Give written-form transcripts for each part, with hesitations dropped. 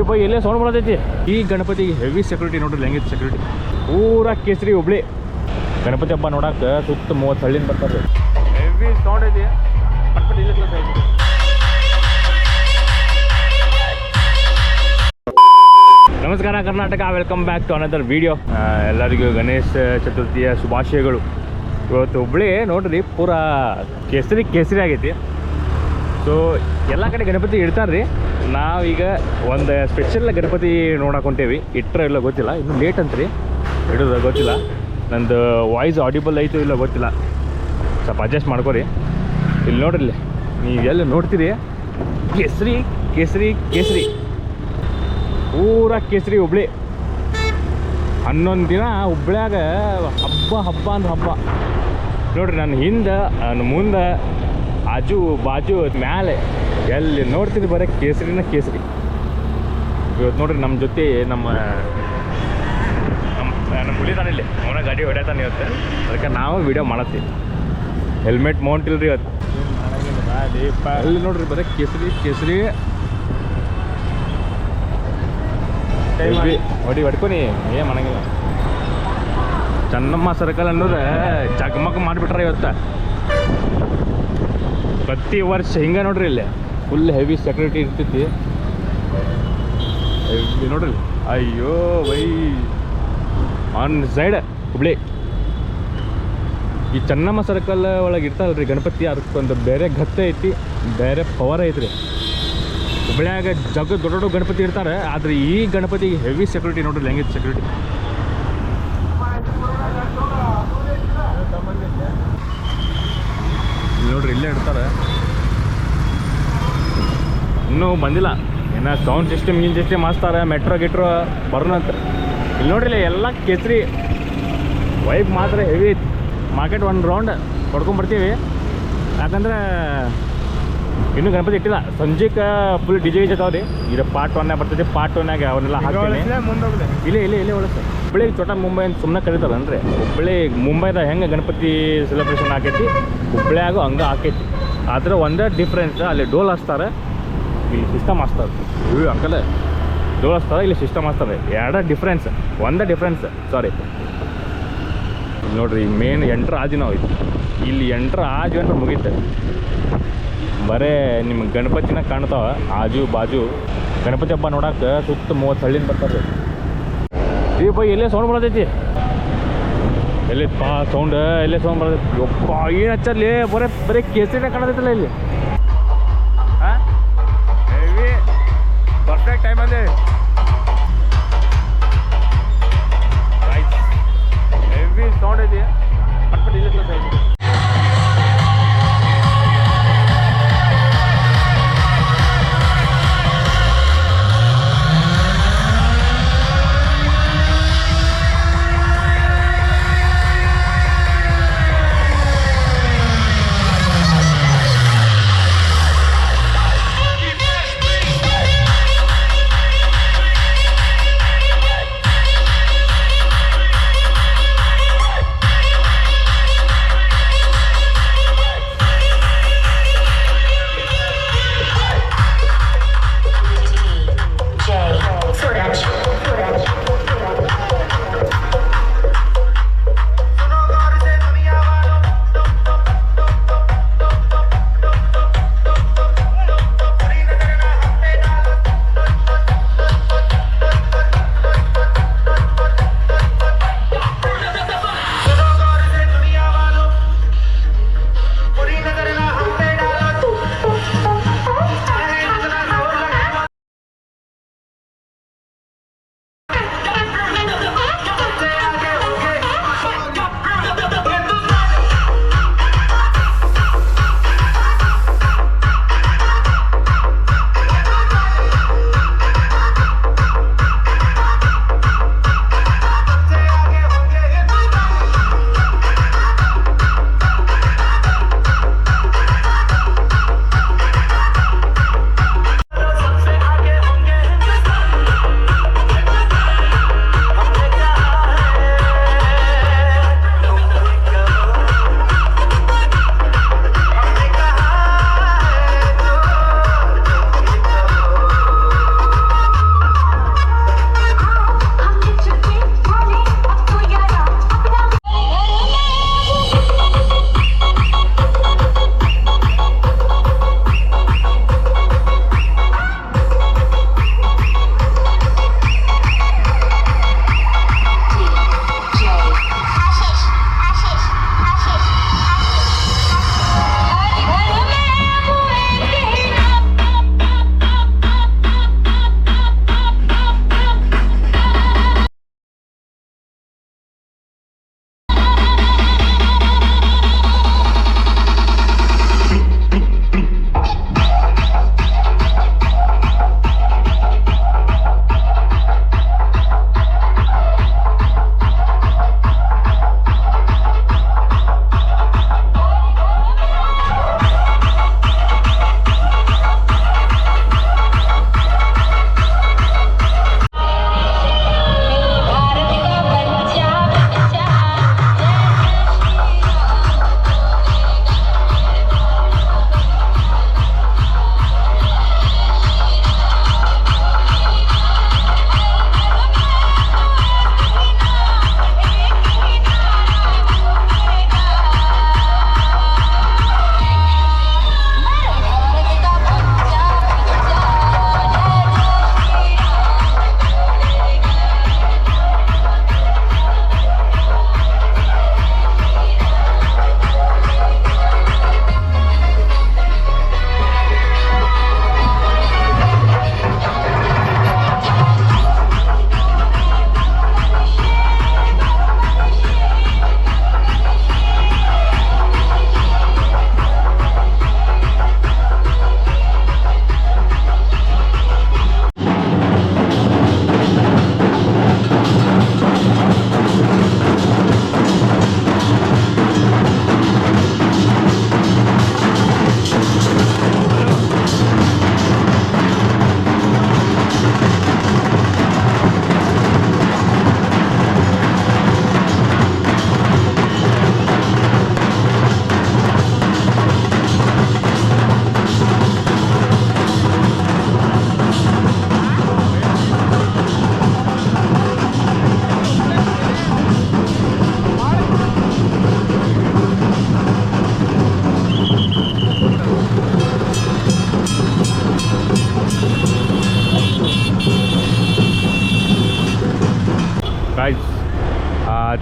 ದೀಪ ಎಲ್ಲೇ ಸೌಂಡ್ ಬರ್ತೈತಿ. ಈ ಗಣಪತಿಗೆ ಹೆವಿ ಸೆಕ್ಯೂರಿಟಿ ನೋಡ್ರಿ, ಹೆಂಗಿತ್ತು ಸೆಕ್ಯೂರಿಟಿ. ಪೂರಾ ಕೇಸರಿ ಹುಬ್ಳಿ ಗಣಪತಿ ಹಬ್ಬ ನೋಡಕ್ಕೆ ಸುತ್ತ 30 ಹಳ್ಳಿನ ಬರ್ತಾರೆ. ಹೆವಿ ಸೌಂಡ್ ಐತಿ. ಪಟ್ಪಟ್ ಇಲ್ಲ ಕ್ಲಾಸ್ ಐತಿ. ನಮಸ್ಕಾರ Karnataka, welcome back to another video. ಎಲ್ಲರಿಗೂ ಗಣೇಶ ಚತುರ್ಥಿಯ ಶುಭಾಶಯಗಳು. ಇವತ್ತು ಹುಬ್ಳಿ ನೋಡ್ರಿ ಪೂರಾ ಕೇಸರಿ ಆಗೈತಿ. ಸೊ ಎಲ್ಲ ಕಡೆ ಗಣಪತಿ ಇಡ್ತಾರೆ ರೀ. ನಾವೀಗ ಒಂದು ಸ್ಪೆಷಲ್ ಗಣಪತಿ ನೋಡಕ್ಕೆ ಹೊಂಟೇವಿ. ಇಟ್ಟರೆ ಇಲ್ಲ ಗೊತ್ತಿಲ್ಲ, ಇನ್ನೂ ಲೇಟ್ ಅಂತ್ರಿ ಇಡೋದು ಗೊತ್ತಿಲ್ಲ. ನಂದು ವಾಯ್ಸ್ ಆಡಿಬಲ್ ಐತೋ ಇಲ್ಲ ಗೊತ್ತಿಲ್ಲ, ಸ್ವಲ್ಪ ಅಡ್ಜಸ್ಟ್ ಮಾಡ್ಕೊರಿ. ಇಲ್ಲಿ ನೋಡ್ರಿ, ಇಲ್ಲಿ ನೀವು ಎಲ್ಲಿ ನೋಡ್ತೀರಿ ಕೇಸರಿ ಕೇಸರಿ ಕೇಸರಿ, ಪೂರಾ ಕೇಸರಿ ಹುಬ್ಳಿ. 11 ದಿನ ಹುಬ್ಳ್ಯಾಗ ಹಬ್ಬ ಅಂದ್ರೆ ಹಬ್ಬ ನೋಡ್ರಿ. ನನ್ನ ಹಿಂದೆ ನನ್ನ ಮುಂದೆ ಆಜು ಬಾಜು ಮ್ಯಾಲೆ ಎಲ್ಲಿ ನೋಡ್ತೀನಿ ಬರೀ ಕೇಸರಿನ ಕೇಸರಿ. ಇವತ್ತು ನೋಡ್ರಿ ನಮ್ಮ ಜೊತೆ ನಮ್ಮ ಹುಲಿದಾನ ಇಲ್ಲಿ, ಅವನ ಗಾಡಿ ಹೊಡ್ಯಾತಾನೆ ಇವತ್ತು. ಅದಕ್ಕೆ ನಾವು ವಿಡಿಯೋ ಮಾಡತ್ತೀವಿ. ಹೆಲ್ಮೆಟ್ ಮೌಂಟ್ ಇಲ್ರಿ ಇವತ್ತು. ಅಲ್ಲಿ ನೋಡ್ರಿ ಬರೀ ಕೇಸರಿ ಹೊಡಿ ಹೊಡ್ಕೊನಿ ಏನು ಮಾಡಂಗಿಲ್ಲ. ಚೆನ್ನಮ್ಮ ಸರ್ಕಲ್ ಅನ್ನೋದು ಜಗಮಗ ಮಾಡಿಬಿಟ್ರೆ ಇವತ್ತು. ಪ್ರತಿ ವರ್ಷ ಹಿಂಗೆ ನೋಡ್ರಿ, ಇಲ್ಲಿ ಫುಲ್ ಹೆವಿ ಸೆಕ್ಯೂರಿಟಿ ಇರ್ತೈತಿ. ನೋಡ್ರಿ, ಅಯ್ಯೋ ಬೈ ಆನ್ ಸೈಡ್ ಹುಬ್ಳಿ. ಈ ಚೆನ್ನಮ್ಮ ಸರ್ಕಲ್ ಒಳಗೆ ಇರ್ತಾರಲ್ರಿ ಗಣಪತಿ, ಅದಕ್ಕೊಂದು ಬೇರೆ ಗತ್ತೆ ಐತಿ, ಬೇರೆ ಪವರ್ ಐತ್ರಿ. ಹುಬ್ಳ್ಯಾಗ ದೊಡ್ಡ ಗಣಪತಿ ಇರ್ತಾರೆ, ಆದರೆ ಈ ಗಣಪತಿ ಹೆವಿ ಸೆಕ್ಯೂರಿಟಿ ನೋಡ್ರಿ, ಹೆಂಗಿತ್ತು ಸೆಕ್ಯೂರಿಟಿ. ನೋಡ್ರಿ ಇಲ್ಲೇ ಇಡ್ತಾರೆ, ಇನ್ನೂ ಬಂದಿಲ್ಲ. ಏನೋ ಸೌಂಡ್ ಸಿಸ್ಟಮ್ ಹಾಸ್ತಾರೆ, ಮೆಟ್ರೋ ಗಿಟ್ರೋ ಬರೋಣಂತ. ಇಲ್ಲಿ ನೋಡ್ರಿ ಎಲ್ಲ ಕೇಸರಿ ವೈಬ್ ಮಾತ್ರ ಹೆವಿ ಐತಿ. ಮಾರ್ಕೆಟ್ ಒಂದು ರೌಂಡ್ ಹೊಡ್ಕೊಂಬರ್ತೀವಿ, ಯಾಕಂದ್ರೆ ಇನ್ನೂ ಗಣಪತಿ ಇಟ್ಟಿಲ್ಲ. ಸಂಜೆಗೆ ಫುಲ್ ಡಿಜೆ ರೀ. ಇದು ಪಾರ್ಟ್ 1 ಬರ್ತೈತಿ. ಪಾರ್ಟ್ 1 ಅವನ್ನೆಲ್ಲ ಹಾಕ್ತೀನಿ. ಇಲ್ಲೇ ಒಳಗೆ ಸರ್ ಹುಬ್ಳಿಗೆ ಚೋಟ ಮುಂಬೈ ಅಂತ ಸುಮ್ಮನೆ ಕರೀತಾರನ್ರಿ. ಹುಬ್ಳಿ ಮುಂಬೈದಾಗ ಹೆಂಗೆ ಗಣಪತಿ ಸೆಲೆಬ್ರೇಷನ್ ಆಕೈತಿ, ಹುಬ್ಳ್ಯಾಗೂ ಹಂಗೆ ಆಕೈತಿ. ಆದರೆ ಒಂದೇ ಡಿಫ್ರೆನ್ಸ್, ಅಲ್ಲಿ ಡೋಲ್ ಹಚ್ತಾರೆ, ಇಲ್ಲಿ ಸಿಸ್ಟಮ್ ಹಚ್ತಾರೆ. ಅಂಕಲ್ ಡೋಲ್ ಹಚ್ತಾರೆ, ಇಲ್ಲಿ ಸಿಸ್ಟಮ್ ಹಚ್ತಾರೆ. ಎರಡೇ ಡಿಫ್ರೆನ್ಸ್, ಒಂದೇ ಡಿಫ್ರೆನ್ಸ್. ಸಾರಿ, ನೋಡ್ರಿ ಮೇನ್ ಎಂಟ್ರ್ ಆಜು ನಾವು ಇಲ್ಲಿ ಎಂಟ್ರ್ ಆಜು ಅಂದ್ರೆ ಮುಗೀತೆ. ಬರೇ ನಿಮ್ಗೆ ಗಣಪತಿನ ಕಾಣ್ತಾವ ಆಜು ಬಾಜು. ಗಣಪತಿ ಹಬ್ಬ ನೋಡಕ್ಕೆ ಸುತ್ತ 30 ಹಳ್ಳಿನ ಬರ್ತಾರೆ. ದೀಪ ಎಲ್ಲೇ ಸೌಂಡ್ ಬರ್ತೈತಿ, ಸೌಂಡ್ ಎಲ್ಲೇ ಸೌಂಡ್ ಬರ್ತೈತಿ. ಯಪ್ಪ ಏನು ಹಚ್ಚಲ್ಲಿ ಬರೀ ಕೇಸರಿನೇ ಕಾಣತೈತಿಲ್ಲ ಇಲ್ಲಿ. ಹಾಂ ಹೆವಿ ಪರ್ಫೆಕ್ಟ್ ಟೈಮ್ ಅಂದೆ. ಹೆವಿ ಸೌಂಡ್ ಐತಿ, ಪಟ್ಪಟ್ ಇಲ್ಲ ಕ್ಲಾಸ್ ಐತಿ.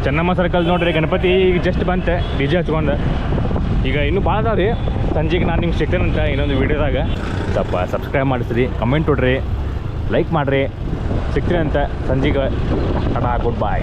ಚೆನ್ನಮ್ಮ ಸರ್ಕಲ್ ನೋಡ್ರಿ ಗಣಪತಿ ಈಗ ಜಸ್ಟ್ ಬಂತೆ ಡಿ ಜೆ ಹಚ್ಕೊಂಡು. ಈಗ ಇನ್ನೂ ಭಾಳ ಅದಾವ ರೀ. ಸಂಜೆಗೆ ನಾನು ನಿಮ್ಗೆ ಸಿಗ್ತೇನಂತ ಇನ್ನೊಂದು ವೀಡಿಯೋದಾಗ. ಸ್ವಲ್ಪ ಸಬ್ಸ್ಕ್ರೈಬ್ ಮಾಡಿಸ್ರಿ, ಕಮೆಂಟ್ ಕೊಡ್ರಿ, ಲೈಕ್ ಮಾಡಿರಿ. ಸಿಗ್ತೀನಿ ಅಂತ ಸಂಜೆಗೆ. ಟಾಟಾ, ಗುಡ್ ಬಾಯ್.